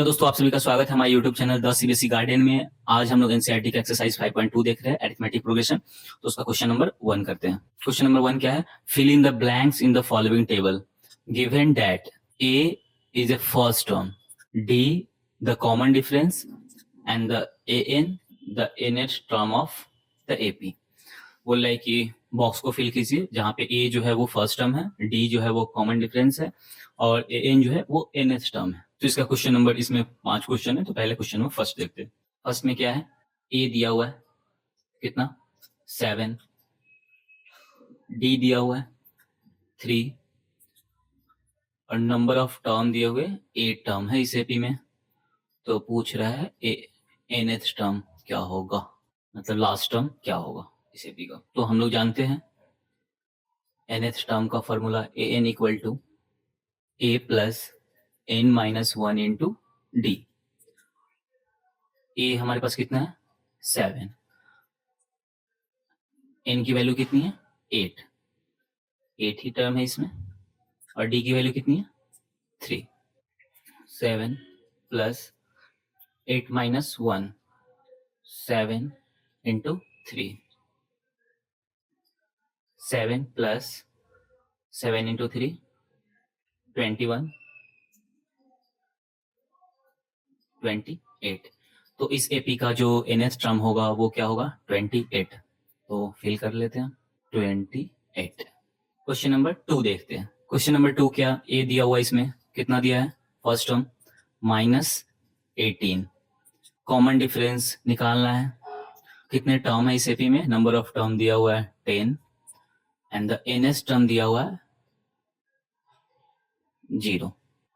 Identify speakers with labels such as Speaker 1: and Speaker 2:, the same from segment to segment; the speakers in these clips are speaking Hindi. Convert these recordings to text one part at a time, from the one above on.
Speaker 1: हेलो दोस्तों, आप सभी का स्वागत है हमारे YouTube channel the CBSE guardian में। आज हम लोग एनसीईआरटी का एक्सरसाइज 5.2 देख रहे हैं, अरिथमेटिक प्रोग्रेशन। तो उसका क्वेश्चन नंबर 1 करते हैं। क्वेश्चन नंबर 1 क्या है? Fill in the blanks in the following table given that a is a first term, d the common difference and the n the nth term of the AP. बोल रहा है कि बॉक्स को फिल कीजिए जहां पे ए जो है वो फर्स्ट टर्म है, डी जो है वो कॉमन डिफरेंस है और एन जो है वो nth टर्म है। तो इसका क्वेश्चन नंबर, इसमें 5 क्वेश्चन है, तो पहले क्वेश्चन नंबर फर्स्ट देखते हैं। फर्स्ट में क्या है? ए दिया हुआ है कितना? 7, डी दिया हुआ है 3 और नंबर ऑफ टर्म दिए हुए 8 टर्म है इस एपी में। तो पूछ रहा है nth टर्म क्या होगा, मतलब लास्ट टर्म क्या होगा इस एपी का। तो हम लोग जानते हैं nth टर्म का formula an equal to a plus n minus 1 into d. A हमारे पास कितना है? 7, n की वैल्यू कितनी है? 8 ही टर्म है इसमें, और डी की वैल्यू कितनी है? 3। 7 plus 8 minus 1, 7 into 3, 7 plus 7 into 3 21, 28। तो इस एपी का जो nth टर्म होगा वो क्या होगा? 28। तो फिल कर लेते हैं 28। क्वेश्चन नंबर 2 देखते हैं। क्वेश्चन नंबर 2 क्या? ए दिया हुआ, इसमें कितना दिया है? First term -18। कॉमन डिफरेंस निकालना है। कितने टर्म है इस एपी में? नंबर ऑफ टर्म दिया हुआ है 10 एंड द nth टर्म दिया हुआ है 0।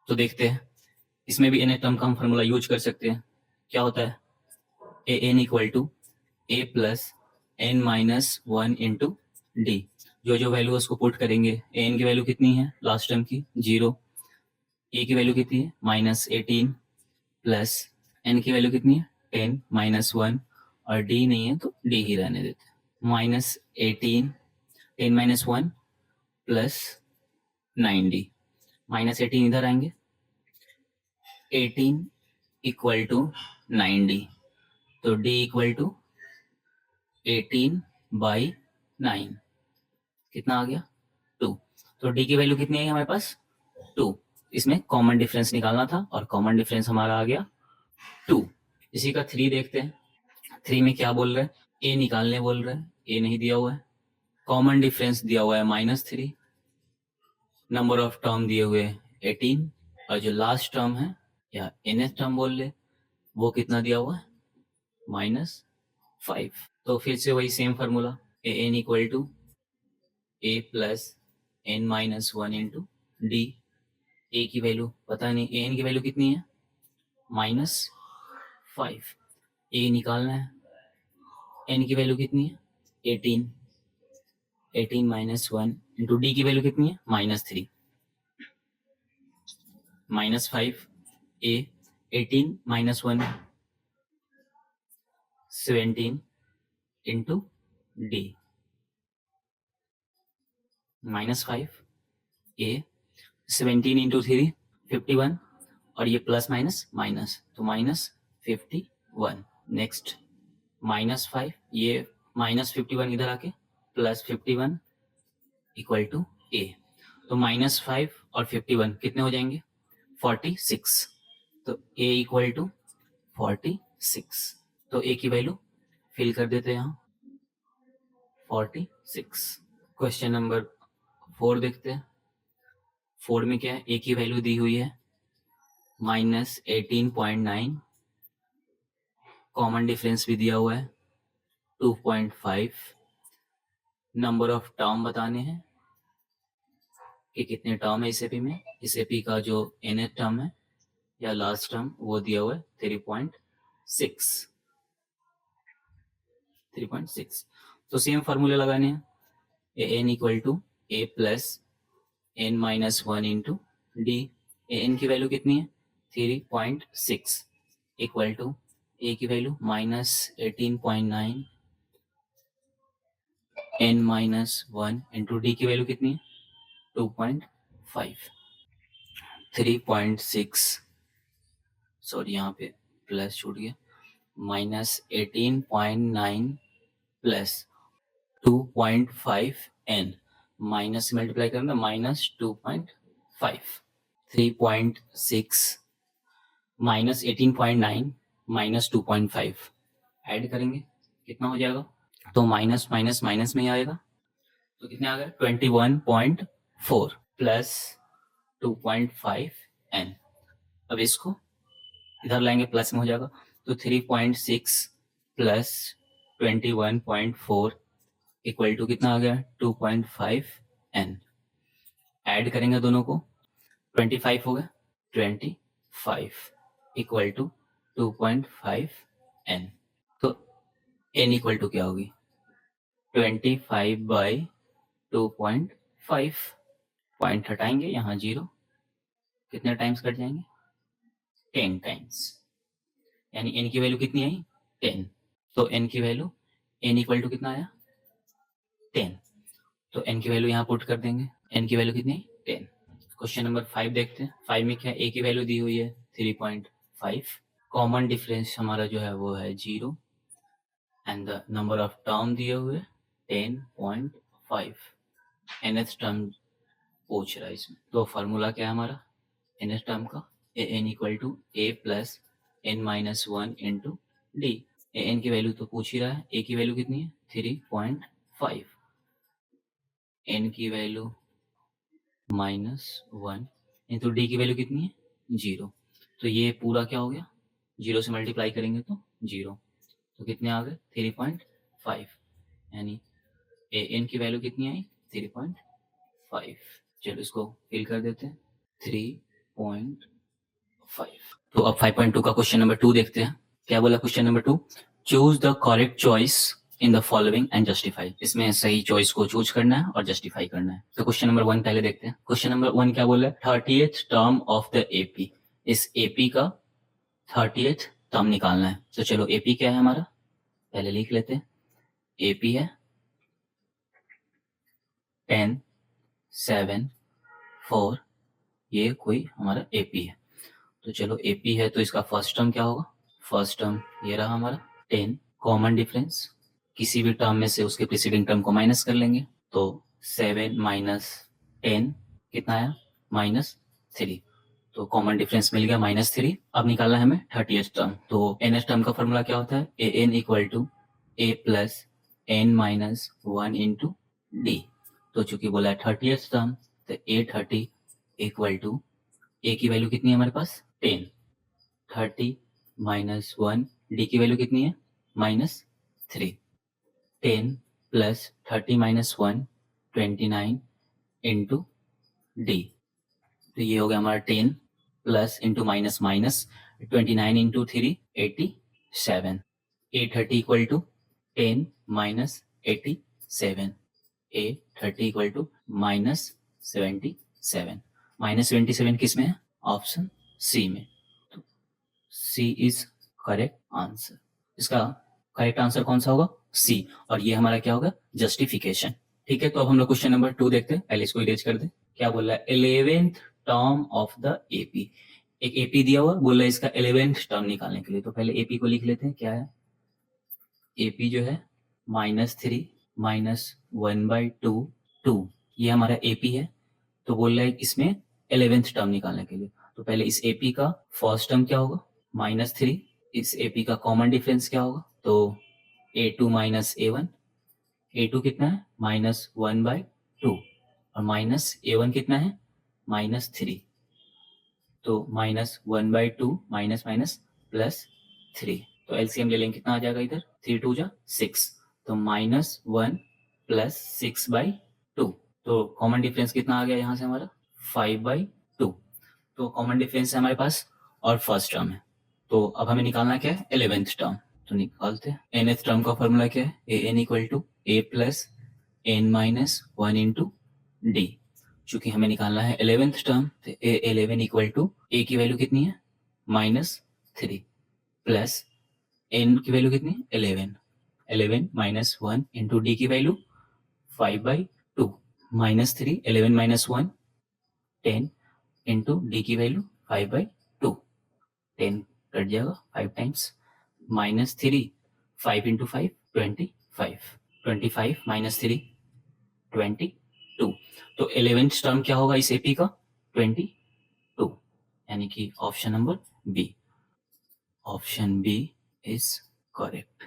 Speaker 1: तो देखते हैं, इसमें भी nth टर्म का हम फॉर्मूला यूज कर सकते हैं। क्या होता है? an equal to a plus n minus 1 into d. जो जो वैल्यू उसको पुट करेंगे, an की वैल्यू कितनी है लास्ट टर्म की? 0। a की वैल्यू कितनी है? -18 प्लस n की वैल्यू कितनी है? 10 माइनस 1, और d नहीं है तो d ही रहने देते हैं। -18, 10 माइनस 1 प्लस 9d, -18 इधर आएंगे, 18 इक्वल टू 9d। तो d इक्वल टू 18/9 कितना आ गया? 2। तो d की वैल्यू कितनी आई हमारे पास? 2। इसमें कॉमन डिफरेंस निकालना था और कॉमन डिफरेंस हमारा आ गया 2। इसी का 3 देखते हैं। 3 में क्या बोल रहे हैं? a निकालने बोल रहे हैं, a नहीं दिया हुआ है। कॉमन डिफरेंस दिया हुआ है -3, नंबर ऑफ टर्म दिए हुए 18, और जो लास्ट टर्म है या nth टर्म बोल ले वो कितना दिया हुआ है? -5। तो फिर से वही same formula, an equal to a plus n minus 1 into d. A की वैल्यू पता नहीं, an की वैल्यू कितनी है? -5। a निकालना है, n की वैल्यू कितनी है? 18। 18 माइनस 1 इंटू डी की वैल्यू कितनी है? -3। -5 a, 18 minus 1 17 into D, -5 a, 17 into 3 51, और ये प्लस माइनस माइनस तो -51। नेक्स्ट -5, ये -51 इधर आके +51 इक्वल टू a। तो -5 और 51 कितने हो जाएंगे? 46। तो a इक्वल टू 46। तो a की वैल्यू फिल कर देते हैं यहाँ 46। क्वेश्चन नंबर 4 देखते हैं। 4 में क्या है? a की वैल्यू दी हुई है -18.9, कॉमन डिफरेंस भी दिया हुआ है 2.5, नंबर ऑफ टर्म बताने हैं कि कितने टर्म है इस एपी में। इस एपी का जो nth टर्म है या लास्ट टर्म वो दिया हुआ है 3.6। तो सेम फार्मूले लगाने हैं, an equal to a plus n minus 1 into d. an की वैल्यू कितनी है? 3.6 इक्वल टू a की value -18.9, n minus 1 into d की वैल्यू कितनी है? 2.5। 3.6 सॉरी यहाँ पे प्लस छूट गया, -18.9 प्लस 2.5 n, माइनस से मल्टीप्लाई करना -2.5, 3.6 -18.9 -2.5 ऐड करेंगे कितना हो जाएगा, तो माइनस माइनस माइनस में ही आएगा, तो कितने आ गए 21.4 प्लस 2.5 n। अब इसको इधर लाएंगे प्लस में हो जाएगा, तो 3.6 प्लस 21.4 इक्वल टू कितना आ गया 2.5 n। ऐड करेंगे दोनों को, 25 हो गया, 25 इक्वल टू 2.5 n। तो n इक्वल टू क्या होगी 25/2.5, पॉइंट हटाएंगे यहाँ 0, कितने टाइम्स कट जाएंगे 10 टाइम्स, यानी n की वैल्यू कितनी आई 10, तो n की वैल्यू n इक्वल टू कितना आया 10, तो n की वैल्यू यहाँ पुट कर देंगे, n की वैल्यू कितनी है 10। क्वेश्चन नंबर 5 देखते हैं। 5 में क्या a की वैल्यू दी हुई है 3.5, कॉमन डिफरेंस हमारा जो है वो है 0 and the number of term दिए हुए 10.5, nth टर्म पूछ रहा है इसमें, तो फार्मूला क्या है हमारा nth टर्म का an equal to a plus n-1 into d. an की वैल्यू तो पूछ ही रहा है, a की वैल्यू कितनी है 3.5, n की वैल्यू -1 इंटू डी की वैल्यू कितनी है 0, तो ये पूरा क्या हो गया 0 से मल्टीप्लाई करेंगे तो 0, तो कितने आ गए 3.5, यानी an की वैल्यू कितनी आई 3.5। चलो इसको फिल कर देते हैं 3.5। तो अब 5.2 का क्वेश्चन नंबर 2 देखते हैं। क्या बोला question number 2, choose the correct choice in the following and justify. इसमें सही चॉइस को चूज करना है और जस्टिफाई करना है। तो क्वेश्चन नंबर 1 पहले देखते हैं। क्वेश्चन नंबर 1 क्या बोला है 30th term of the AP, इस एपी का 30th टर्म निकालना है। तो चलो एपी क्या है हमारा पहले लिख लेते हैं, एपी है 10 7 4, ये कोई हमारा एपी है। तो चलो एपी है तो इसका फर्स्ट टर्म क्या होगा, फर्स्ट टर्म ये रहा हमारा 10, कॉमन डिफरेंस किसी भी टर्म में से उसके प्रीसीडिंग टर्म को माइनस कर लेंगे, तो 7 माइनस 10 कितना आया -3, तो कॉमन डिफरेंस मिल गया -3। अब निकालना है हमें 30th टर्म, तो nth टर्म का फॉर्मूला क्या होता है an equal to a plus n-1 into d. तो चूंकि बोला है 30th टर्म, तो a30 इक्वल टू a की वैल्यू कितनी है हमारे पास 10, 30 -1, d की वैल्यू कितनी है -3, 10 प्लस 30 -1 29 इंटू डी। तो ये हो गया हमारा 10 plus into minus minus 29 into 3 87, 830 equal to 10 minus 87, 830 equal to -77, -77 किस में है ऑप्शन सी में, तो सी इज करेक्ट आंसर। इसका करेक्ट आंसर कौन सा होगा सी, और ये हमारा क्या होगा जस्टिफिकेशन। ठीक है, तो अब हम लोग क्वेश्चन नंबर 2 देखते हैं। पहले इसको इरेज कर दे। क्या बोल रहा है 11th term of the AP, एक एपी दिया हुआ बोल रहा है इसका 11th टर्म निकालने के लिए, तो पहले एपी को लिख लेते हैं। क्या है एपी जो है -3 -1/2 2, ये हमारा एपी है। तो बोल रहा है इसमें 11th टर्म निकालने के लिए, तो पहले इस एपी का फर्स्ट टर्म क्या होगा -3, इस एपी का कॉमन डिफरेंस क्या होगा, तो a2 माइनस a1, a2 कितना है -1/2 और माइनस a1 कितना है -3, तो -1/2 माइनस माइनस +3, तो एलसीएम ले लेंगे कितना आ जाएगा इधर 3 2 जा 6, तो -1 प्लस 6/2, तो कॉमन डिफरेंस कितना आ गया यहाँ से हमारा 5/2, तो कॉमन डिफरेंस है हमारे पास और फर्स्ट टर्म है। तो अब हमें निकालना क्या है 11th टर्म, तो निकालते हैं। nth टर्म का फॉर्मूला क्या है an equal to a plus n-1 into d. चूंकि हमें निकालना है 11th टर्म, तो a11 इक्वल टू a की वैल्यू कितनी है -3 प्लस n की वैल्यू कितनी है 11, 11 -1 इंटू डी की वैल्यू 5/2, -3 11 -1 10 इंटू डी की वैल्यू 5/2, 10 कट जाएगा 5 टाइम्स -3 5 इंटू 5 25 25 -3 22 तो 11th टर्म क्या होगा इस एपी का 22 यानी कि option number B option B is correct.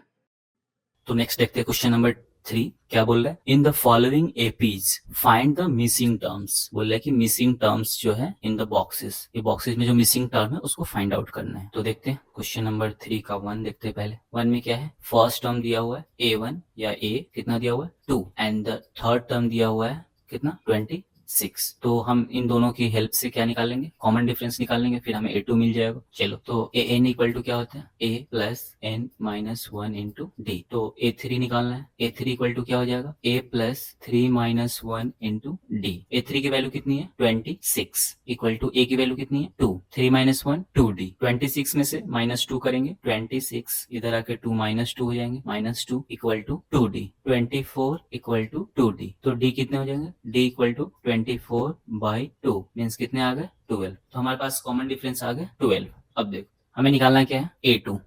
Speaker 1: तो नेक्स्ट देखते हैं क्वेश्चन नंबर 3 क्या बोल रहा है in the following APs find the missing terms बोल रहा है कि मिसिंग टर्म्स जो है इन द बॉक्सेस ये बॉक्सेस में जो मिसिंग टर्म है उसको फाइंड आउट करना है। तो देखते हैं क्वेश्चन नंबर 3 का 1 देखते हैं पहले 1 में क्या है फर्स्ट टर्म दिया हुआ है A1 या A कितना दिया हुआ है 2 एंड द थर्ड टर्म दिया हुआ है कितना 26 तो हम इन दोनों की हेल्प से क्या निकालेंगे कॉमन डिफरेंस निकालेंगे फिर हमें A2 मिल जाएगा। चलो तो AN इक्वल टू क्या होता है A plus n minus 1 into d तो A3 निकालना है A3 इक्वल टू क्या हो जाएगा A plus 3 minus 1 into D A3 की वैल्यू कितनी है 26 इक्वल टू A की वैल्यू कितनी है 2 3 माइनस 1 2D 26 में से -2 करेंगे 26 इधर आके 2 -2 हो जाएंगे -2 equal to 2D 24 equal to 2D तो D कितने हो जाएंगे D इक्वल टू 24/2 मीन्स कितने आ गए 12 तो हमारे पास कॉमन डिफरेंस आ गए 12। अब देखो हमें निकालना क्या है A2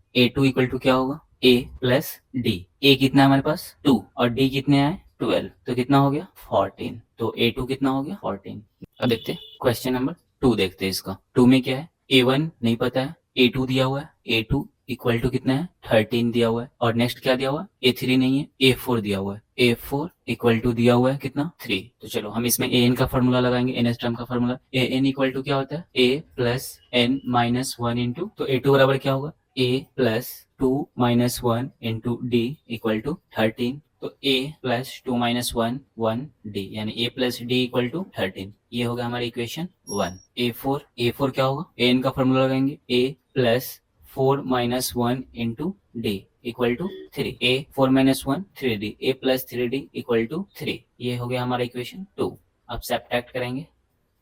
Speaker 1: इक्वल टू क्या होगा A प्लस डी A कितना है हमारे पास 2 और D कितने आए 12 तो कितना हो गया 14 तो A2 कितना हो गया 14। अब देखते हैं क्वेश्चन नंबर 2 देखते हैं इसका 2 में क्या है A1 नहीं पता है A2 दिया हुआ है A2 इक्वल टू कितना है 13 दिया हुआ है और नेक्स्ट क्या दिया हुआ है A3 नहीं है A4 दिया हुआ है A4 इक्वल टू दिया हुआ है कितना 3 तो चलो हम इसमें AN का फॉर्मूला लगाएंगे NS टर्म का फॉर्मूला AN इक्वल टू क्या होता है A plus n minus 1 into तो A2 बराबर क्या होगा A plus 2 minus 1 into d equal to 13 तो A प्लस 2 माइनस 1 1 डी यानी A plus d equal to 13 ये होगा हमारा इक्वेशन 1। A4 क्या होगा AN का फॉर्मूला लगाएंगे A plus 4 minus 1 into d equal to 3 A 4 minus 1 3D A plus 3D equal to 3 ये हो गया हमारा इक्वेशन 2। अब सब्ट्रैक्ट करेंगे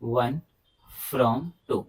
Speaker 1: 1 फ्रॉम 2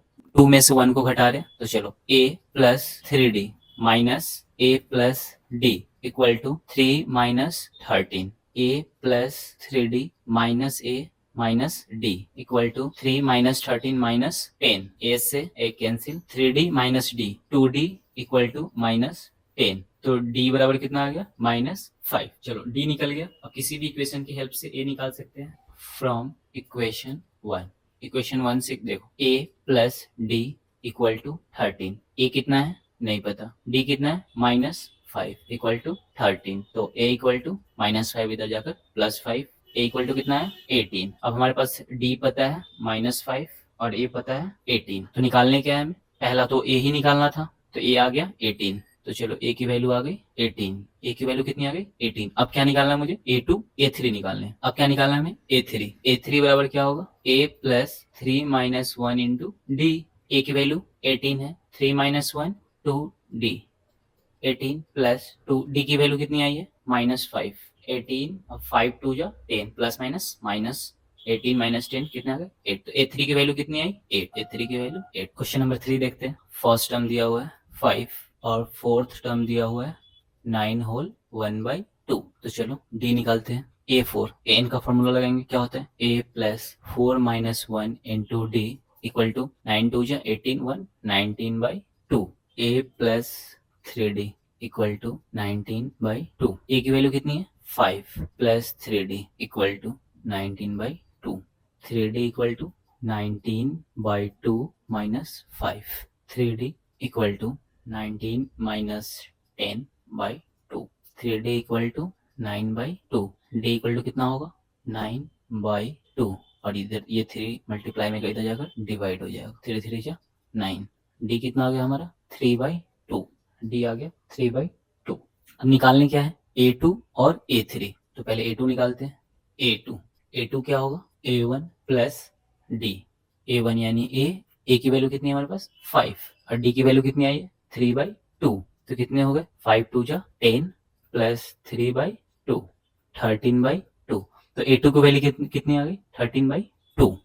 Speaker 1: में से 1 को घटा रहे तो चलो A plus 3D minus A plus D equal to 3 minus 13 A plus 3D minus A minus d equal to 3 minus 13 minus 10 A से A cancel 3D minus D 2D equal to minus 10 तो D बराबर कितना आ गया -5 चलो D निकल गया। अब किसी भी इक्वेशन की हेल्प से A निकाल सकते हैं फ्रॉम इक्वेशन 1 से देखो A plus D equal to 13 A कितना है नहीं पता D कितना है -5 इक्वल टू 13 तो A इक्वल टू -5 इधर जाकर +5 A इक्वल टू कितना है 18। अब हमारे पास D पता है -5 और A पता है 18 तो निकालने क्या है हमें पहला तो A ही निकालना था तो A आ गया 18 तो चलो A की वैल्यू आ गई 18 A की वैल्यू कितनी आ गई 18। अब क्या निकालना है मुझे A2 A3 निकालने हैं। अब क्या निकालना है हमें A3 बराबर क्या होगा A plus 3 minus 1 into D A की वैल्यू 18 है 3 माइनस 1 2D 18 प्लस 2D की वैल्यू कितनी आई है -5 18 और 5 2 जा 10 प्लस माइनस 18 माइनस 10 कितना आ गया 8 तो A3 की वैल्यू कितनी आई 8 A3 की वैल्यू 8। क्वेश्चन नंबर 3 देखते हैं फर्स्ट टर्म दिया हुआ है 5 और फोर्थ टर्म दिया हुआ है 9 होल 1/2 तो चलो D निकालते हैं A4 AN का फॉर्मूला लगाएंगे क्या होता है A plus 4 minus 1 into d equal to 9 2 जा 18 1 19/2 A plus 3D equal to 19/2 A की वैल्यू कितनी है 5 plus 3D equal to 19/2 3D equal to 19/2 minus 5 3D equal to 19 minus 10/2 3D equal to 9/2 D equal to कितना होगा 9/2 और इधर ये 3 मल्टीप्लाई में इधर जाकर डिवाइड हो जाएगा 3 3 जा 9 D कितना आ गया हमारा 3/2 D आ गया 3/2। अब निकालने क्या है A2 और A3 तो पहले A2 निकालते हैं A2 क्या होगा A1 प्लस D A1 यानी A की वैल्यू कितनी है हमारे पास 5 और D की वैल्यू कितनी आई है 3/2 तो कितने हो गए 5 2 जा 10 प्लस 3/2 13/2 तो A2 की वैल्यू कितनी आ गई 13/2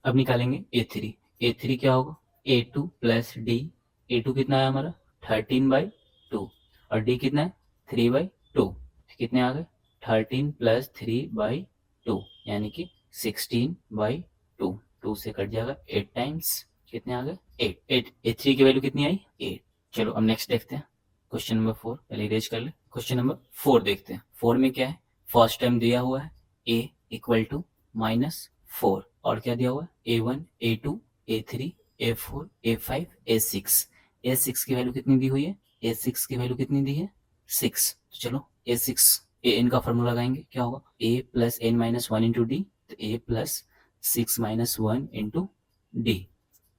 Speaker 1: अब निकालेंगे A3 क्या होगा A2 प्लस D A2 कितना है हमारा 13/2 और D कितना है 3/2 कितने आ गए 13 प्लस 3/2 यानी कि 16/2 2 से कट जाएगा 8 टाइम्स कितने आ गए 8 A3 की वैल्यू कितनी आई 8। चलो अब नेक्स्ट देखते हैं क्वेश्चन नंबर 4, पहले इरेज कर ले। क्वेश्चन नंबर 4 देखते हैं। 4 में क्या है, फर्स्ट टर्म दिया हुआ है a इक्वल टू -4 और क्या दिया हुआ है a1 a2 a3 a4 a5 a6। a6 की वैल्यू कितनी दी हुई है, a6 की वैल्यू कितनी दी है 6। तो चलो a6 an का फॉर्मूला लगाएंगे, क्या होगा a plus n minus 1 into d, तो a plus 6 minus 1 into d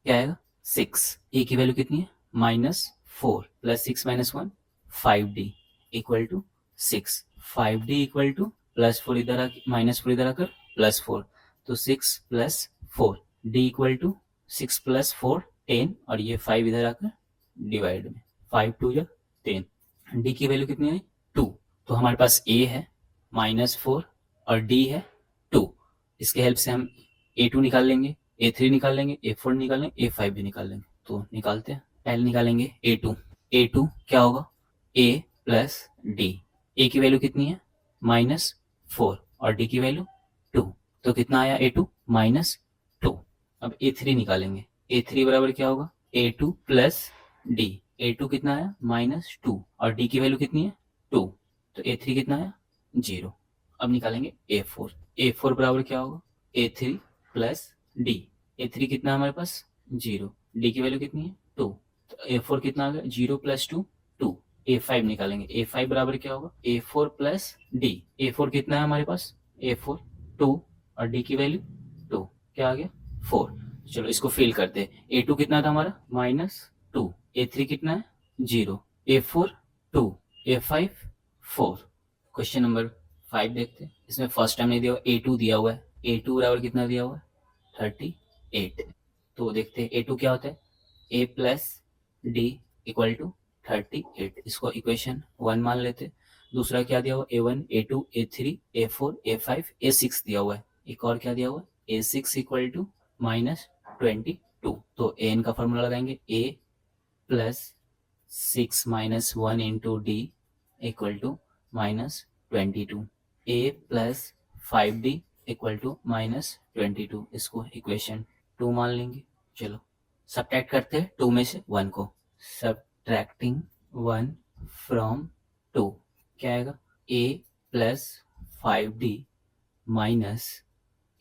Speaker 1: क्या आएगा 6। a की वैल्यू कितनी है -4 plus 6 minus 1 5d equal to 6। 5d equal to +4 इधर -4 इधर आकर +4, तो 6 + 4 d इक्वल टू 6 + 4 10 और ये 5 इधर आकर डिवाइड में 5 2 या 10। d की वैल्यू कितनी आई 2। तो हमारे पास a है -4 और d है 2। इसके हेल्प से हम a2 निकाल लेंगे, a3 निकाल लेंगे, a4 निकाल लेंगे, a5 भी निकाल लेंगे। तो निकालते हैं, पहले निकालेंगे a2। a2 क्या होगा a प्लस d। a की वैल्यू कितनी है -4 और d की वैल्यू 2, तो कितना आया a2 -2। अब a3 निकालेंगे, a3 बराबर क्या होगा a2 प्लस d। a2 कितना आया -2 और d की वैल्यू कितनी है 2, तो a3 कितना आया 0। अब निकालेंगे a4। a4 बराबर क्या होगा a3 प्लस d। a3 कितना है हमारे पास 0, d की वैल्यू कितनी है 2, तो a4 कितना आ गया 0 + 2 2। a5 निकालेंगे, a5 बराबर क्या होगा a4 प्लस d। a4 कितना है हमारे पास a4 2 और d की वैल्यू 2, क्या आ गया 4। चलो इसको फिल करते हैं। a2 कितना था हमारा -2, a3 कितना है 0, a4 2, a5 4। क्वेश्चन नंबर 5 देखते हैं। इसमें फर्स्ट टाइम नहीं दिया हुआ, a2 दिया हुआ है। a2 बराबर कितना दिया हुआ है 38। तो देखते हैं a2 क्या होता है a plus d equal to 38। इसको इक्वेशन 1 मान लेते हैं। दूसरा क्या दिया हुआ a1 a2 a3 a4 a5 a6 दिया हुआ है। एक और क्या दिया हुआ है a6 इक्वल टू -22। तो an का फॉर्मूला लगाएंगे a plus 6 minus 1 into d equal to -22। a plus 5d equal to -22। इसको इक्वेशन 2 मान लेंगे। चलो सब्ट्रैक्ट करते हैं 2 में से 1 को। सब्ट्रैक्टिंग 1 फ्रॉम 2 क्या आएगा a plus 5d minus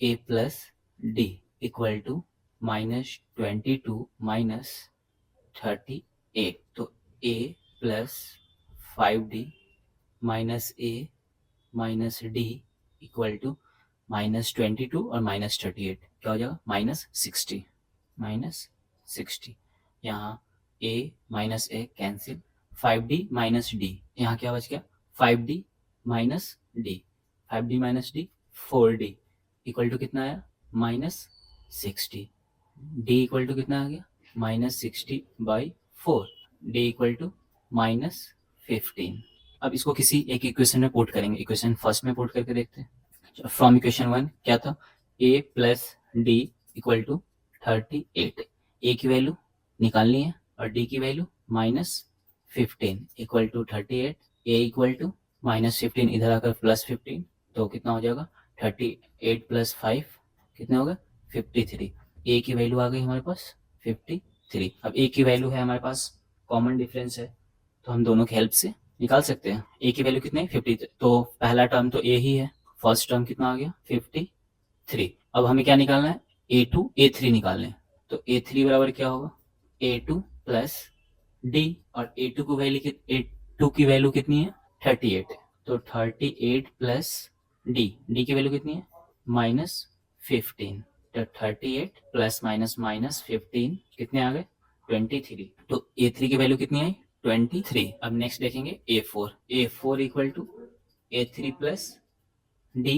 Speaker 1: a plus d equal to -22 minus 38। तो a plus 5d minus a minus d equal to -22 और -38 क्या हो जाएगा -60। यहाँ a minus a cancel, 5d minus d, यहाँ क्या बच गया 5d minus d, 5d minus d 4d equal to कितना आया -60। d इक्वल टू कितना आ गया -60/4, d इक्वल टू -15। अब इसको किसी एक इक्वेशन में पुट करेंगे। इक्वेशन फर्स्ट में पुट करके देखते हैं। फ्रॉम इक्वेशन 1 क्या था a plus d equal to 38। a की वैल्यू निकालनी है और d की value -15 equal to 38। a equal to -15 इधर आकर +15, तो कितना हो जाएगा 38 + 5 कितने होगा 53। a की वैल्यू आ गई हमारे पास 53। अब a की वैल्यू है हमारे पास, कॉमन डिफरेंस है तो हम दोनों की हेल्प से निकाल सकते हैं। a की वैल्यू कितनी है 50, तो पहला टर्म तो a ही है। फर्स्ट टर्म कितना आ गया 53। अब हमें क्या निकालना है a2 a3 निकालना है। तो a3 बराबर क्या होगा a2 प्लस d और a2 की वैल्यू कितनी है 38, तो 38 प्लस d की वैल्यू कितनी है -15, तो 38 प्लस -15 कितने आ गए 23। तो a3 की वैल्यू कितनी आई 23। अब नेक्स्ट देखेंगे a4 equal to a3 plus d।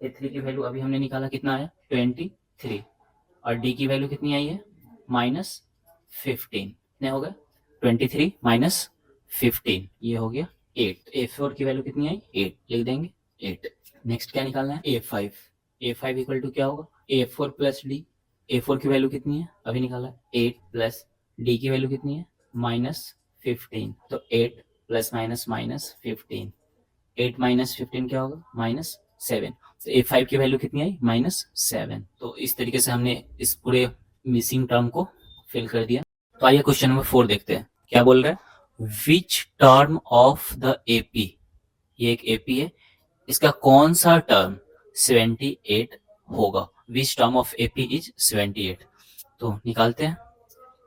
Speaker 1: a3 की वैल्यू अभी हमने निकाला कितना आया 23 और d की वैल्यू कितनी आई है -15। कितने हो गए 23 -15, ये हो गया 8। a4 की वैल्यू कितनी आई 8, लिख देंगे 8। नेक्स्ट क्या निकालना है a5 इक्वल टू क्या होगा a4 प्लस d। a4 की वैल्यू कितनी है अभी निकाला 8 प्लस d की वैल्यू कितनी है -15, तो 8 प्लस -15, 8 -15 क्या होगा -7। तो a5 की वैल्यू कितनी आई -7। तो इस तरीके से हमने इस पूरे मिसिंग टर्म को फिल कर दिया। तो आइए क्वेश्चन नंबर 4 देखते हैं, क्या बोल रहा है, which term of the AP, ये एक एपी है, इसका कौन सा टर्म 78 होगा, which term of AP is 78। तो निकालते हैं,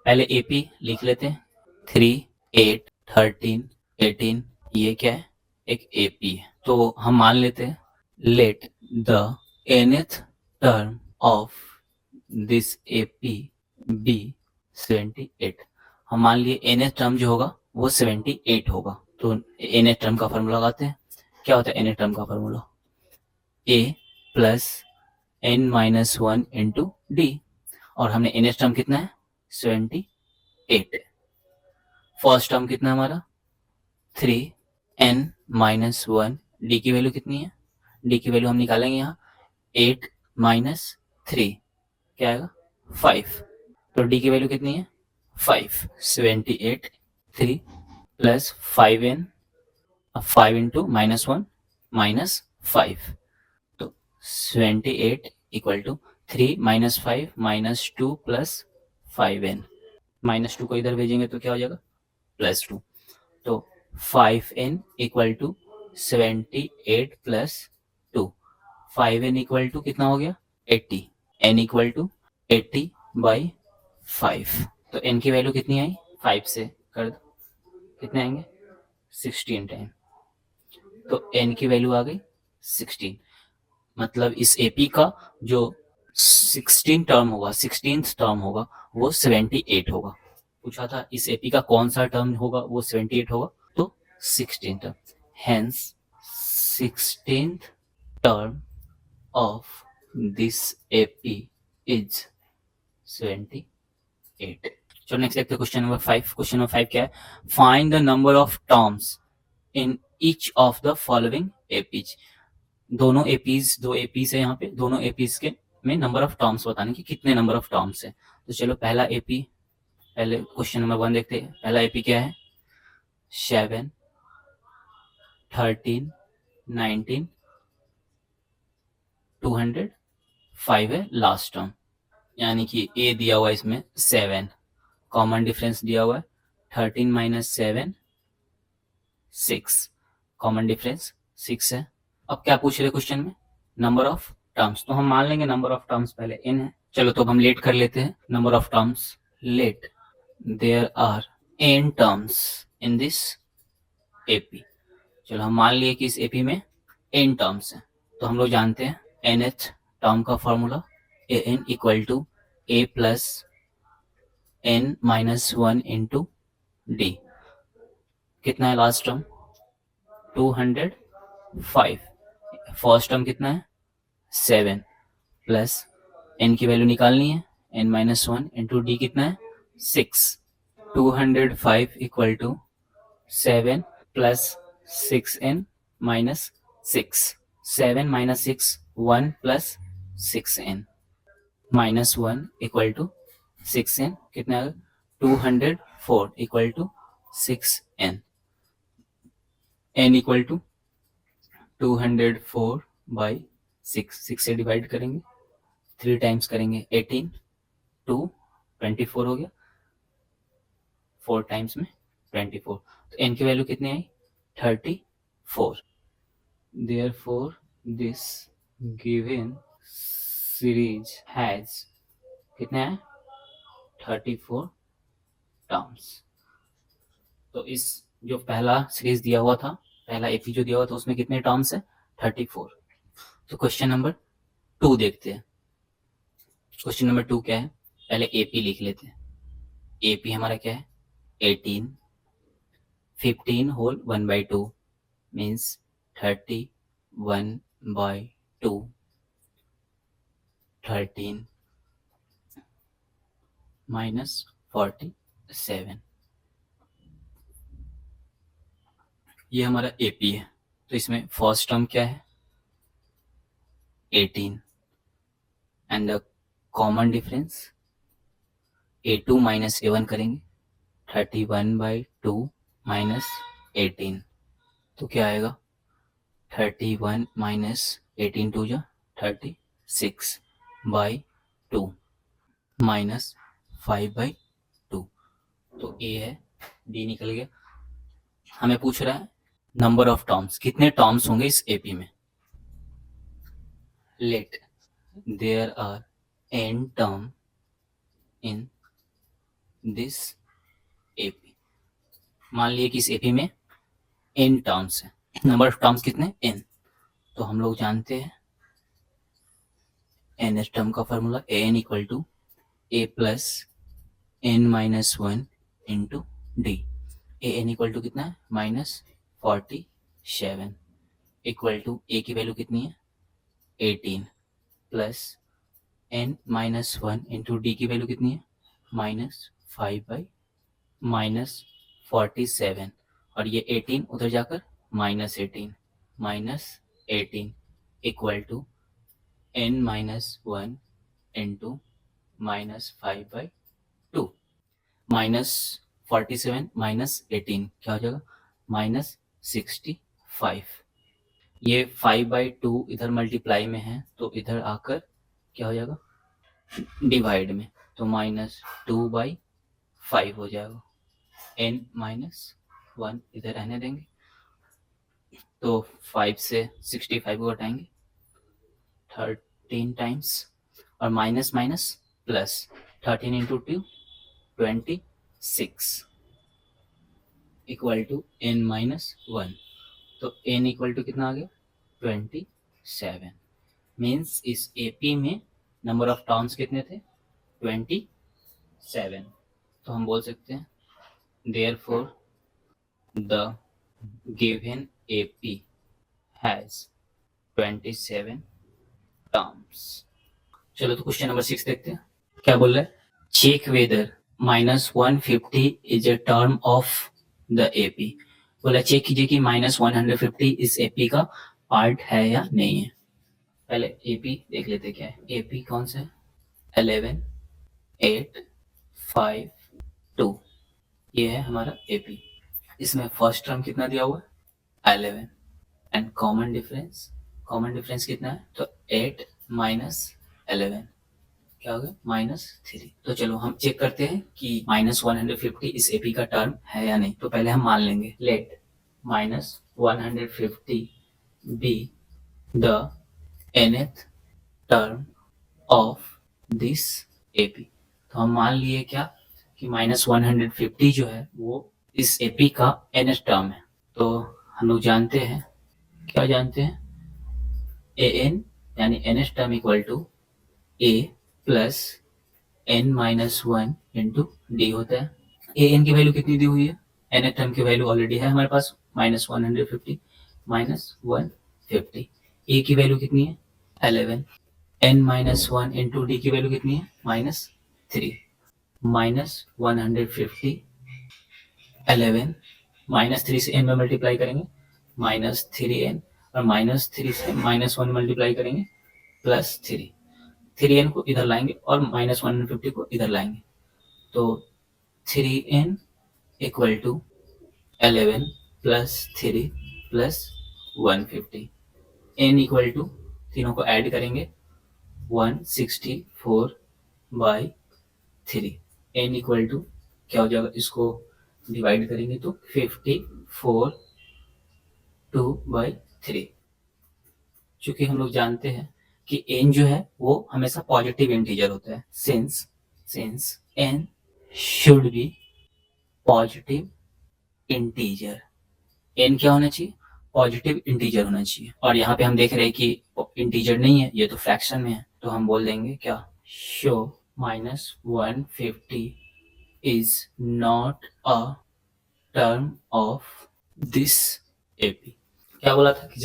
Speaker 1: पहले एपी लिख लेते हैं, 3, 8, 13, 18, ये क्या है, एक एपी है। तो हम मान लेते हैं, let the nth term of this AP be 78। हम मान लिए nth टर्म जो होगा वो 78 होगा। तो nth टर्म का फॉर्मूला लगाते हैं, क्या होता है nth टर्म का formula, a plus n minus 1 into D, और हमने nth टर्म कितना है 78। फर्स्ट टर्म कितना है हमारा 3n माइनस 1, डी की वैल्यू कितनी है, डी की वैल्यू हम निकालेंगे यहाँ 8 माइनस 3, क्या आएगा 5। तो डी की वैल्यू कितनी है 5, 78 3 plus 5n, 5 into minus 1 minus 5, तो 78 equal to 3 minus 5 minus 2 plus 5n, minus 2 को इधर भेजेंगे तो क्या हो जाएगा प्लस 2। तो 5n equal to 78 plus 2, 5n equal to कितना हो गया 80, n इक्वल टू 80 बाई 5। तो n की वैल्यू कितनी आई, 5 से कर दो, कितने आएंगे 16 टाइम, तो n की वैल्यू आ गई 16। मतलब इस एपी का जो 16 टर्म होगा, 16th टर्म होगा वो 78 होगा। पूछा था इस एपी का कौन सा टर्म होगा वो 78 होगा, तो 16th term, hence 16th term of this AP is 78। चलो नेक्स्ट देखते हैं क्वेश्चन नंबर 5। क्वेश्चन नंबर 5 क्या है, find the number of terms in each of the following APs. दोनों एपीज, दो एपीज है यहाँ पे, दोनों एपीज के में नंबर ऑफ टर्म्स बताने की कितने नंबर ऑफ टर्म्स है। तो चलो पहला एपी, पहले क्वेश्चन नंबर 1 देखते हैं। पहला एपी क्या है 7, 13, 19, 205 है लास्ट टर्म, यानी कि ए दिया हुआ है इसमें 7, कॉमन डिफरेंस दिया हुआ है 13 माइनस 7 6, कॉमन डिफरेंस 6 है। अब क्या पूछ रहे क्वेश्चन में, नंबर ऑफ टर्म्स, तो हम मान लेंगे नंबर ऑफ टर्म्स पहले n है। चलो तो हम लेट कर लेते हैं number of terms, let there are n terms in this AP. चलो हम मान लिए कि इस एपी में n टर्म्स हैं, तो हम लोग जानते हैं nth टर्म का formula an equal to a plus n minus 1 into d, कितना है लास्ट टर्म 205, फर्स्ट टर्म कितना है 7 प्लस n की वैल्यू निकालनी है n माइनस 1 इंटू डी कितना है 6, 205 equal to 7 plus 6n minus 6, 7 minus 6 1 plus 6n minus 1 equal to 6n, कितना है 204 equal to 6n, n equal to 204 by 6 से डिवाइड करेंगे, 3 टाइम्स करेंगे 18, 2 24 हो गया, 4 टाइम्स में 24, तो n की वैल्यू कितनी आई 34। Therefore this given series has कितना है 34 टर्म्स। तो इस जो पहला सीरीज दिया हुआ था, पहला एपी जो दिया हुआ था उसमें कितने टर्म्स है 34। तो क्वेश्चन नंबर 2 देखते हैं। क्वेश्चन नंबर 2 क्या है, पहले एपी लिख लेते हैं। एपी हमारा क्या है 18, 15 होल 1/2 मीन्स 31/2, 13 माइनस 47, ये हमारा एपी है। तो इसमें फर्स्ट टर्म क्या है 18 and the common difference a2 minus a1 करेंगे 31/2 माइनस 18, तो क्या आएगा 31 माइनस 18 टू जा 36/2, माइनस 5/2। तो ए है, डी निकल गया। हमें पूछ रहा है नंबर ऑफ टर्म्स, कितने टर्म्स होंगे इस एपी में। Let there are n term in this AP. मान लिए कि इस एपी में n टर्म्स है। नंबर ऑफ टर्म्स कितने, n। तो हम लोग जानते हैं n टर्म का formula an equal to a plus n minus 1 into d. an equal to कितना है, -47 इक्वल टू a की वैल्यू कितनी है 18 plus n minus 1 into d की वैल्यू कितनी है -5/-47, और ये 18 उधर जाकर -18 equal to n minus 1 into -5/2। -47 -18 क्या हो जाएगा -65। ये 5/2 इधर मल्टीप्लाई में है तो इधर आकर क्या हो जाएगा डिवाइड में, तो -2/5 हो जाएगा। n -1 इधर रहने देंगे तो 5 से 65 को घटाएंगे 13 टाइम्स, और minus minus plus 13 into 2 26 equal to n -1। तो n इक्वल टू कितना आ गया 27। मीन्स इस एपी में नंबर ऑफ टर्म्स कितने थे 27। तो हम बोल सकते हैं therefore the given AP has 27 terms. चलो तो क्वेश्चन नंबर 6 देखते हैं क्या बोल रहा है। Check whether -150 is a term of the AP. बोला चेक कीजिए कि -150 इस एपी का पार्ट है या नहीं है। पहले एपी देख लेते क्या है। एपी कौन सा है 11 8 5 2, ये है हमारा एपी। इसमें फर्स्ट टर्म कितना दिया हुआ है 11 एंड कॉमन डिफरेंस कितना है तो 8 माइनस 11 क्या हो गया -3। तो चलो हम चेक करते हैं कि -150 इस एपी का टर्म है या नहीं। तो पहले हम मान लेंगे let -150 be the nth term of this AP. तो हम मान लिए क्या कि -150 जो है वो इस एपी का nth टर्म है। तो हम लोग जानते हैं क्या जानते हैं an यानी nth term equal to a plus n minus 1 into d होता है। ए एन की वैल्यू कितनी दी हुई है nth टर्म की वैल्यू ऑलरेडी है हमारे पास -150 -150। ए की वैल्यू कितनी है 11 n माइनस 1 इंटू डी की वैल्यू कितनी है -3 -150 11 -3 से n में मल्टीप्लाई करेंगे -3n, और -3 से -1 मल्टीप्लाई करेंगे +3। 3n को इधर लाएंगे और -150 को इधर लाएंगे तो 3n equal to 11 plus 3 plus 150। n equal to तीनों को ऐड करेंगे 164/3। n इक्वल टू क्या हो जाएगा, इसको डिवाइड करेंगे तो 54/2/3। चूंकि हम लोग जानते हैं कि n जो है वो हमेशा पॉजिटिव इंटीजर होता है, since n should be positive integer. n क्या होना चाहिए पॉजिटिव इंटीजर होना चाहिए, और यहाँ पे हम देख रहे हैं कि इंटीजर नहीं है, ये तो फ्रैक्शन में है। तो हम बोल देंगे क्या show -150 is not a term of this AP. क्या बोला था कि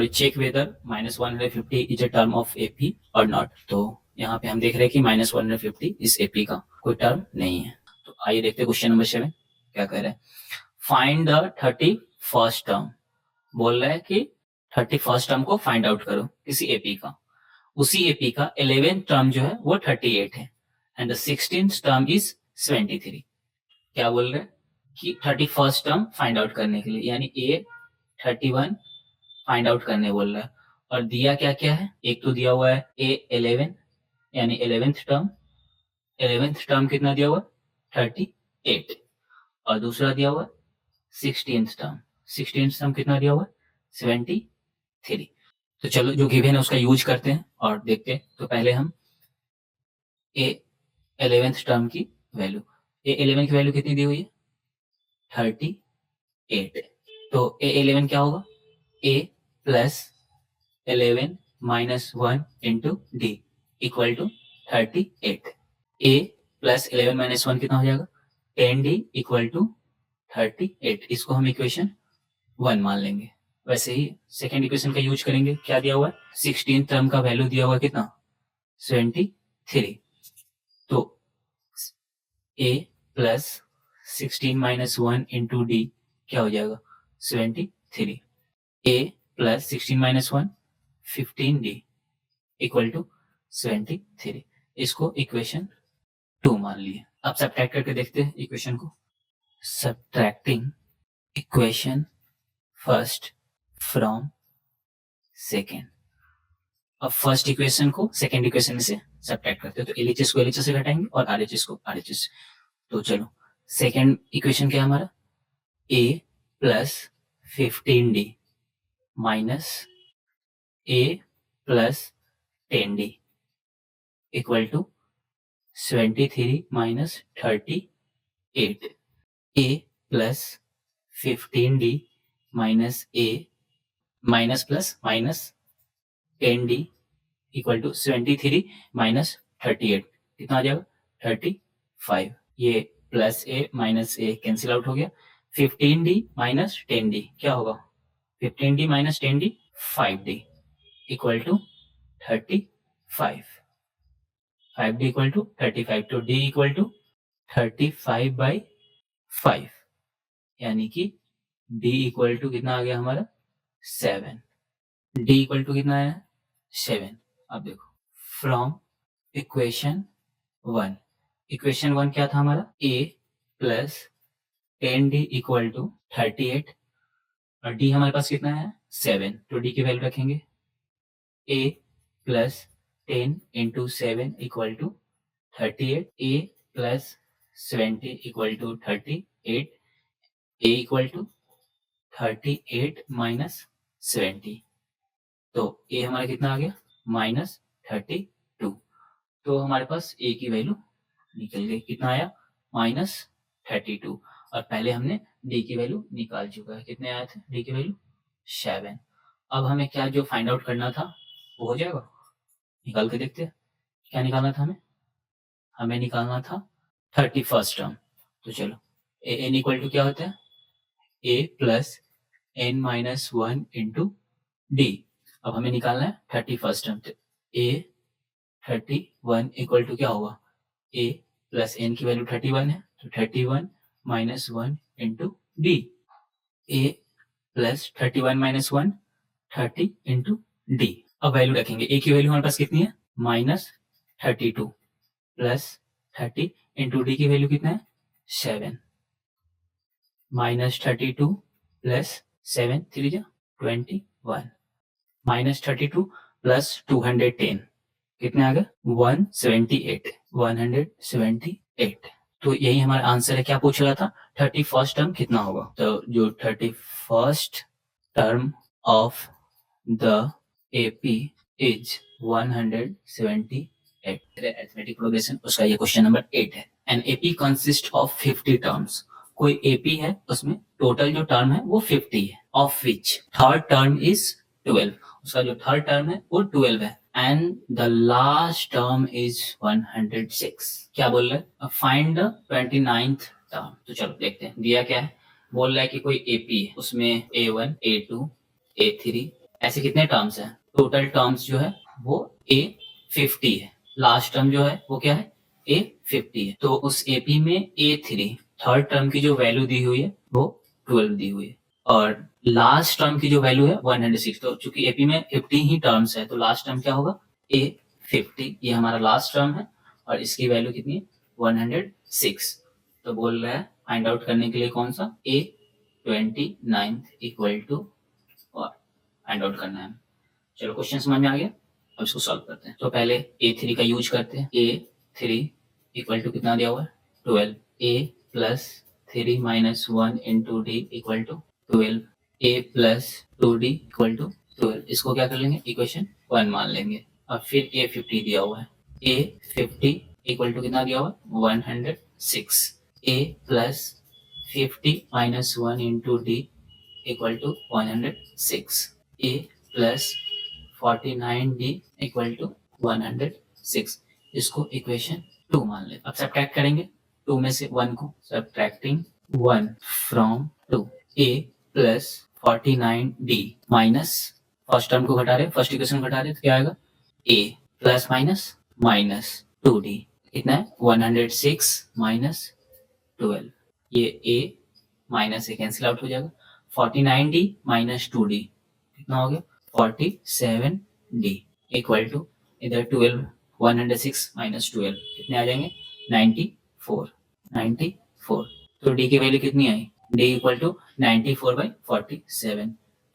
Speaker 1: check whether -150 is a term of AP और नॉट। तो यहाँ पे हम देख रहे हैं कि -150 इस एपी का कोई टर्म नहीं है। तो आइए देखते हैं क्वेश्चन नंबर 7 क्या कह रहे हैं। Find the 31st term. बोल रहा है कि 31st टर्म को फाइंड आउट करो किसी एपी का। उसी एपी का 11th टर्म जो है वो 38 है and the 16th term is 73। क्या बोल रहे हैं कि 31st टर्म फाइंड आउट करने के लिए, यानी ए 31 फाइंड आउट करने बोल रहा है। और दिया क्या क्या है, एक तो दिया हुआ है ए 11 यानी 11th टर्म, 11th टर्म कितना दिया हुआ 38 और दूसरा दिया हुआ 16th टर्म 16th टर्म कितना दिया हुआ 73। तो चलो जो गिवन है उसका यूज करते हैं और देखते हैं। तो पहले हम ए 11th टर्म की वैल्यू, ए 11 की वैल्यू कितनी दी हुई है 38। तो ए 11 क्या होगा a plus 11 minus 1 into d equal to 38। A plus 11 minus 1 कितना हो जाएगा 10d इक्वल टू 38। इसको हम इक्वेशन 1 मान लेंगे। वैसे ही सेकेंड इक्वेशन का यूज करेंगे। क्या दिया हुआ है 16 टर्म का वैल्यू दिया हुआ है कितना 73। तो a plus 16 minus 1 into d क्या हो जाएगा 73। a plus 16 minus 1 15d equal to 73। इसको इक्वेशन 2 मान लिए। अब सब्ट्रैक्ट करके देखते हैं इक्वेशन को। Subtracting equation first from second. अब फर्स्ट इक्वेशन को सेकेंड इक्वेशन में से सब्ट्रैक्ट करते हैं। तो एलएचएस को एलएचएस से घटाएंगे और आरएचएस को आरएचएस से। तो चलो सेकेंड इक्वेशन क्या है हमारा a plus 15d minus a plus 10d equal to 73 minus 38। a plus 15d minus a minus plus minus 10d equal to 73 minus 38 कितना आ जाएगा 35। ये plus a minus a cancel out हो गया। 15d माइनस 10d क्या होगा 15d minus 10d 5d equal to 35। 5d equal to 35। तो d इक्वल टू 35/5 यानी कि d इक्वल टू कितना आ गया हमारा 7। d इक्वल टू कितना है 7। अब देखो फ्रॉम इक्वेशन 1। इक्वेशन 1 क्या था हमारा a plus 10d equal to 38 और d हमारे पास कितना है 7। तो d की वैल्यू रखेंगे a plus 10 into 7 equal to 38। a plus 70 equal to 38। a equal to 38 minus 70। तो a हमारा कितना आ गया माइनस 32। तो हमारे पास a की वैल्यू निकल गई। कितना आया माइनस 32 और पहले हमने d की वैल्यू निकाल चुका है। कितने आए थे d की वैल्यू 7। अब हमें क्या जो फाइंड आउट करना था वो हो जाएगा। निकाल के देखते हैं क्या निकालना था हमें निकालना था 31st टर्म। तो चलो एन इक्वल टू क्या होता है a plus n minus 1 into D. अब हमें निकालना है 31st टर्म। तो a 31 इक्वल टू क्या होगा a प्लस n की वैल्यू 31 है तो 31 minus 1 into D. a plus 31 minus 1 30 into D. अब वैल्यू रखेंगे a की वैल्यू हमारे पास कितनी है माइनस 32 प्लस 30 इंटू डी की वैल्यू कितना है 7। माइनस 32 प्लस 7 3 21 माइनस 32 प्लस 210 कितने आ गए 178 178। तो यही हमारा आंसर है। क्या पूछ रहा था 31st टर्म कितना होगा। तो जो 31st term of the AP is 178। Arithmetic progression उसका ये क्वेश्चन नंबर 8 है। An AP consist of 50 terms. कोई एपी है उसमें टोटल जो टर्म है वो 50 है of which third term is 12। उसका जो थर्ड टर्म है वो 12 है and the last term is 106। क्या बोल रहे हैं फाइंड द 29th टर्म। तो चलो देखते हैं दिया क्या है। बोल रहा है कि कोई एपी है उसमें A1 A2 A3 ऐसे कितने टर्म्स हैं। टोटल टर्म्स जो है वो A50 है। लास्ट टर्म जो है वो क्या है A50 है। तो उस एपी में A3 थर्ड टर्म की जो वैल्यू दी हुई है वो 12 दी हुई है और लास्ट टर्म की जो वैल्यू है 106। तो चूंकि एपी में 50 ही टर्म्स है तो लास्ट टर्म क्या होगा A50। ये हमारा लास्ट टर्म है और इसकी वैल्यू कितनी है 106। तो बोल रहा है फाइंड आउट करने के लिए कौन सा A29 इक्वल टू और फाइंड आउट करना है। चलो क्वेश्चन समझ में आ गया। अब इसको सॉल्व करते हैं। तो पहले A3 का यूज करते हैं। A3 इक्वल टू कितना दिया हुआ है 12, a plus 3 minus 1 into d equal to 12, a plus 2d equal to 12। इसको क्या कर लेंगे इक्वेशन 1 मान लेंगे। अब फिर a 50 दिया हुआ है, a 50 इक्वल टू कितना दिया हुआ है 106, a plus 50 minus 1 into d equal to 106, a plus 49d equal to 106। इसको इक्वेशन 2 मान ले। अब सब्ट्रैक्ट करेंगे 2 में से 1 को, subtracting 1 from 2, a plus 49d minus first term को घटा रहे, फर्स्ट इक्वेशन घटा रहे तो क्या आएगा a plus minus minus 2d कितना है 106 माइनस 12, ये a minus a cancel out हो जाएगा, 49d माइनस 2d कितना हो गया 47d इक्वल टू इधर 12 106 माइनस 12 कितने आ जाएंगे 94। तो d की वैल्यू कितनी आई d इक्वल टू 94/47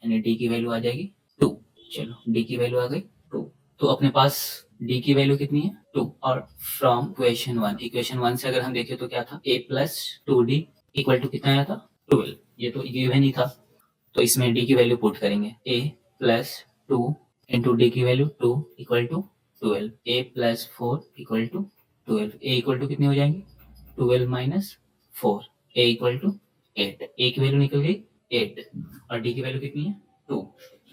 Speaker 1: यानी d की वैल्यू आ जाएगी 2। चलो d की वैल्यू आ गई 2, तो अपने पास d की वैल्यू कितनी है 2। और फ्रॉम इक्वेशन 1 से अगर हम देखें तो क्या था a plus 2d equal to कितना आया था 12, ये तो गिवन ही था, तो इसमें d की वैल्यू पुट करेंगे a प्लस 2 इंटू डी की value 2 equal to 12, a plus 4 equal to 12, a equal to कितनी हो जाएंगी 12 minus 4, a equal to 8, a की वैल्यू निकल गई 8 और d की वैल्यू कितनी है 2।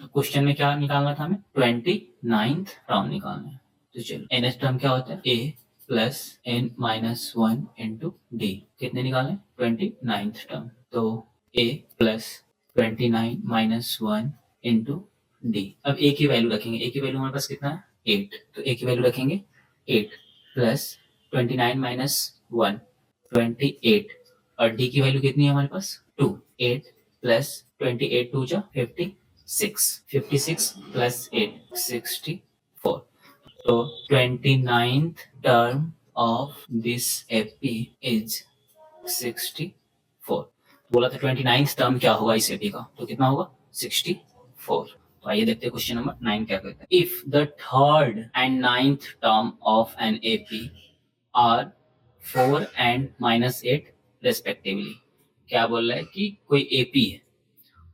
Speaker 1: क्वेश्चन में क्या निकालना था हमें 29th टर्म निकालना है। तो चलो nth टर्म क्या होता है a plus n minus 1 into D, कितने निकालें 29th टर्म, तो a plus 29 minus 1 into D. अब a की वैल्यू रखेंगे, a की वैल्यू हमारे पास कितना है 8, तो a की वैल्यू रखेंगे 8 प्लस 29 माइनस 1 28 और d की वैल्यू कितनी है हमारे पास 2, 8 प्लस 28 2 जा 56 प्लस 8 64। तो 29th term of this AP is 64। बोला था 29th टर्म क्या होगा इस एपी का, तो कितना होगा 64। तो आइए देखते हैं क्वेश्चन नंबर 9 क्या कहता है। If the third and 9th term of an AP are 4 and -8 respectively, क्या बोल रहा है कि कोई एपी है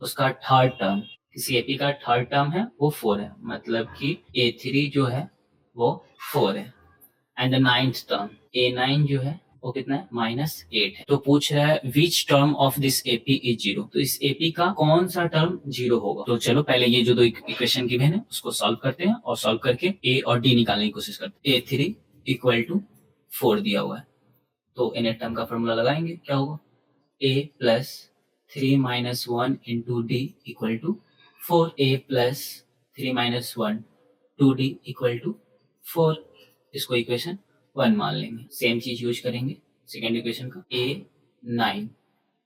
Speaker 1: उसका थर्ड टर्म, किसी एपी का थर्ड टर्म है वो 4 है, मतलब कि A3 जो है वो 4 है, and the 9th term A9 जो है वो कितना है -8 है। तो पूछ रहा है which term of this AP is 0, तो इस एपी का कौन सा टर्म 0 होगा। तो चलो पहले ये जो दो इक्वेशन गिवन है उसको सॉल्व करते हैं और सॉल्व करके a और d निकालने की कोशिश करते हैं। A3 इक्वल टू 4 दिया हुआ है, तो nth टर्म का फॉर्मूला लगाएंगे, क्या होगा a plus 3 minus 1 into d equal to 4, a plus 3 minus 1 2d equal to 4। इसको इक्वेशन 1 मान लेंगे। सेम चीज यूज करेंगे सेकेंड इक्वेशन का, A9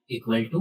Speaker 1: इक्वल टू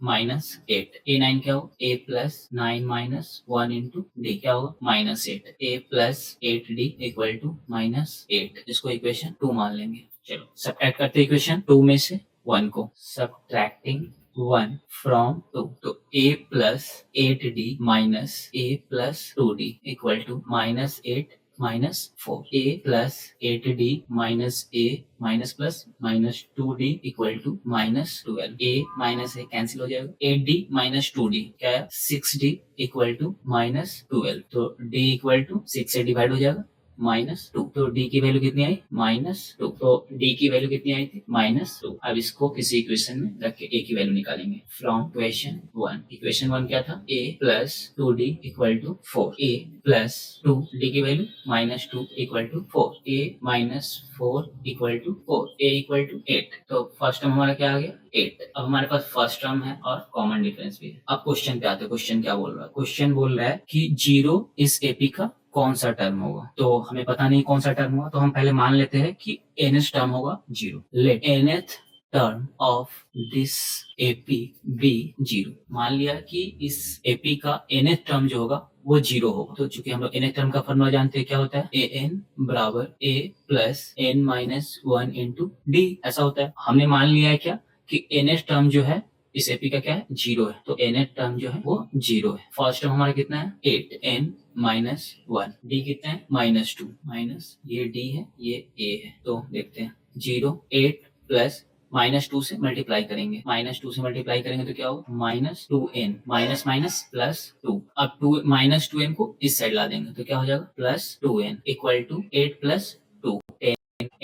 Speaker 1: -8, A9 क्या होगा a plus 9 minus 1 into d क्या होगा -8, a plus 8d equal to -8। इसको इक्वेशन 2 मान लेंगे। चलो सब्ट्रैक्ट करते हैं इक्वेशन 2 में से 1 को, सब्ट्रैक्टिंग 1 फ्रॉम 2, तो a plus 8d minus a plus 2d equal to -8 minus 4, a plus 8d minus a minus plus minus 2d equal to -12, a minus a cancel हो जाएगा, 8d माइनस 2d क्या है 6d इक्वल टू -12, तो d इक्वल टू 6 से डिवाइड हो जाएगा -2, तो d की वैल्यू कितनी आई -2, तो d की वैल्यू कितनी आई थी -2। अब इसको किसी इक्वेशन में रख के a की वैल्यू निकालेंगे फ्रॉम इक्वेशन 1। इक्वेशन 1 क्या था a plus 2d equal to 4, a plus 2d की value -2 equal to 4, a minus 4 equal to 4, a equal to 8। तो फर्स्ट टर्म हमारा क्या आ गया 8। अब हमारे पास फर्स्ट टर्म है और कॉमन डिफरेंस भी है। अब क्वेश्चन पे आते हैं, क्वेश्चन क्या बोल रहा है, क्वेश्चन बोल रहा है कि 0 इस एपी का कौन सा टर्म होगा। तो हमें पता नहीं कौन सा टर्म होगा, तो हम पहले मान लेते हैं कि nth टर्म होगा 0। Let nth term of this AP be 0। मान लिया कि इस एपी का nth टर्म जो होगा वो 0 होगा। तो चूंकि हम लोग nth टर्म का फॉर्मूला जानते हैं क्या होता है an बराबर a plus n minus 1 into D, ऐसा होता है। हमने मान लिया है क्या कि nth टर्म जो है इस एपी का क्या है 0 है, तो nth टर्म जो है वो 0 है। फर्स्ट टर्म हमारा कितना है 8n माइनस 1, डी कितना है -2, माइनस ये डी है ये a है। तो देखते हैं 0 8 प्लस -2 से मल्टीप्लाई करेंगे, -2 से मल्टीप्लाई करेंगे तो क्या होगा, -2n, माइनस माइनस प्लस 2। अब -2n को इस साइड ला देंगे तो क्या हो जाएगा, +2n equal to 8 plus 2,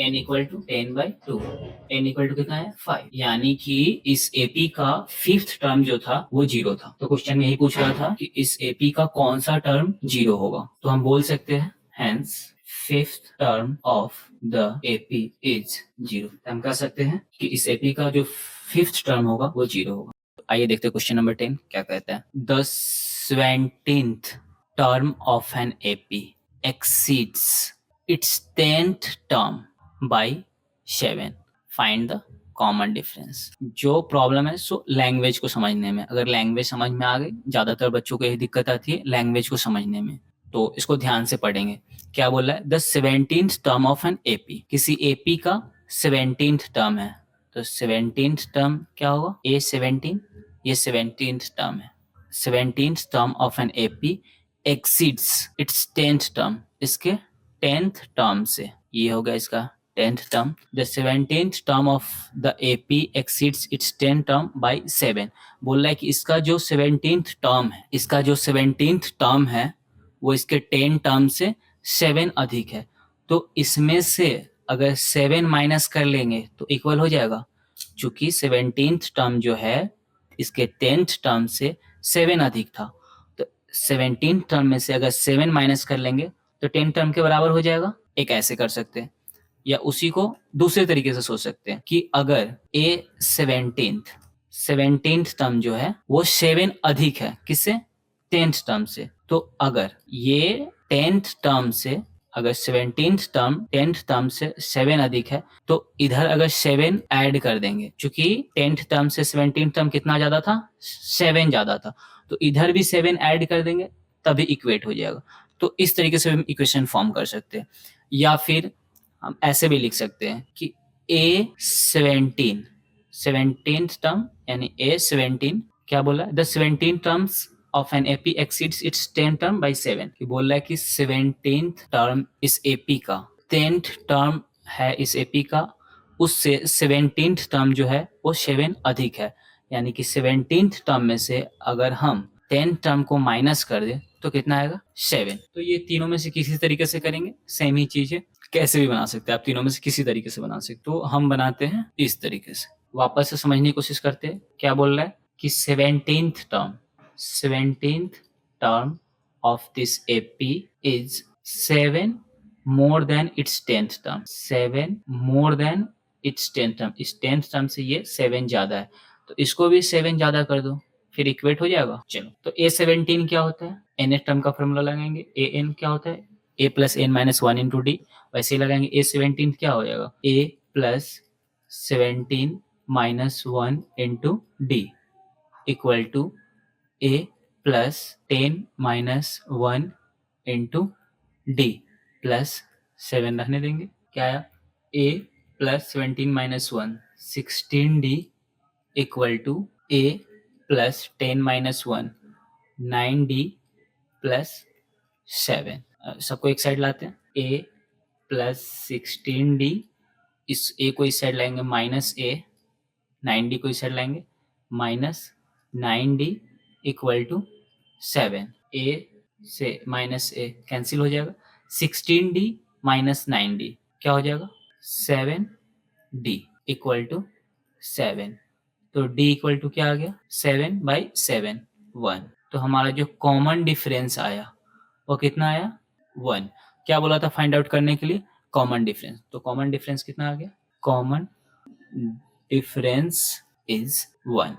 Speaker 1: n equal to 10/2, n equal to कितना है, 5। यानी कि इस एपी का फिफ्थ टर्म जो था वो 0 था। तो क्वेश्चन में यही पूछ रहा था कि इस एपी का कौन सा टर्म 0 होगा। तो हम बोल सकते हैं hence fifth term of the AP is 0। हम कह सकते हैं कि इस एपी का जो फिफ्थ टर्म होगा वो 0 होगा। आइए देखते हैं क्वेश्चन नंबर 10 क्या कहता है। The 17th term of an AP exceeds its 10th term by 7, find the common difference. जो प्रॉब्लम है सो लैंग्वेज को समझने में, अगर लैंग्वेज समझ में आ गई, ज्यादातर बच्चों को यही दिक्कत आती है लैंग्वेज को समझने में, तो इसको ध्यान से पढ़ेंगे। क्या बोल रहा है, the 17th term of an AP, किसी एपी का 17th टर्म है, तो 17th टर्म क्या होगा, A17, ये 17th टर्म है। 17th term of an AP exceeds its 10th term, इसके 10th टर्म से, ये होगा इसका 10th term. The 17th term of the AP exceeds its 10th term by 7। बोल रहा है कि इसका जो 17th टर्म है, इसका जो 17th टर्म है वो इसके 10 टर्म से 7 अधिक है। तो इसमें से अगर 7 माइनस कर लेंगे तो इक्वल हो जाएगा, चूंकि 17th टर्म जो है इसके 10th टर्म से 7 अधिक था, तो 17th टर्म में से अगर 7 माइनस कर लेंगे तो 10 टर्म के बराबर हो जाएगा। एक ऐसे कर सकते हैं, या उसी को दूसरे तरीके से सोच सकते हैं कि अगर A17th टर्म जो है वो 7 अधिक है किससे, 10th टर्म से, तो अगर ये 10th टर्म से, अगर 17th टर्म 10th टर्म से 7 अधिक है तो इधर अगर 7 ऐड कर देंगे, क्योंकि 10th टर्म से 17th टर्म कितना ज्यादा था, 7 ज्यादा था, तो इधर भी 7 ऐड कर देंगे तभी इक्वेट हो जाएगा। तो इस तरीके से हम इक्वेशन फॉर्म कर सकते हैं, या फिर हम ऐसे भी लिख सकते हैं कि A17 टर्म यानी A17 क्या बोला है, the 17 terms of an AP exceeds its 10 term by 7, कि बोल रहा है कि 17th टर्म इस एपी का 10th टर्म है, इस एपी का उससे 17th टर्म जो है वो 7 अधिक है। यानी कि 17th टर्म में से अगर हम 10th टर्म को माइनस कर दें तो कितना आएगा, 7। तो ये तीनों में से किसी तरीके से करेंगे, सेम ही चीज है, कैसे भी बना सकते हैं आप, तीनों में से किसी तरीके से बना सकते। तो हम बनाते हैं इस तरीके से, वापस से समझने की कोशिश करते हैं। क्या बोल रहा है कि 17th term of this AP is 7 more than it's 10th term, 7 more than it's 10th term, इस 10th टर्म से ये 7 ज्यादा है, तो इसको भी 7 ज्यादा कर दो, फिर इक्वेट हो जाएगा। चलो, तो A17 क्या होता है, nth टर्म का फॉर्मूला लगाएंगे, an क्या होता है, a plus n minus 1 into d, वैसे ही लगाएंगे। A17 क्या हो जाएगा, a plus 17 minus 1 into d equal to a plus 10 minus 1 into d plus 7 रखने देंगे, क्या आया, a plus 17 minus 1 16d equal to a plus 10 minus 1 9d plus 7। सबको एक साइड लाते हैं, a प्लस 16d, इस a को इस साइड लाएंगे माइनस a, 9d को इस साइड लाएंगे minus 9d equal to 7। a से माइनस a कैंसिल हो जाएगा, 16d माइनस 9d क्या हो जाएगा, 7d इक्वल टू 7। तो d इक्वल टू क्या आ गया, 7/7 1। तो हमारा जो कॉमन डिफरेंस आया वो कितना आया, 1। क्या बोला था फाइंड आउट करने के लिए, कॉमन डिफरेंस, तो कॉमन डिफरेंस कितना आ गया, कॉमन डिफरेंस इज 1।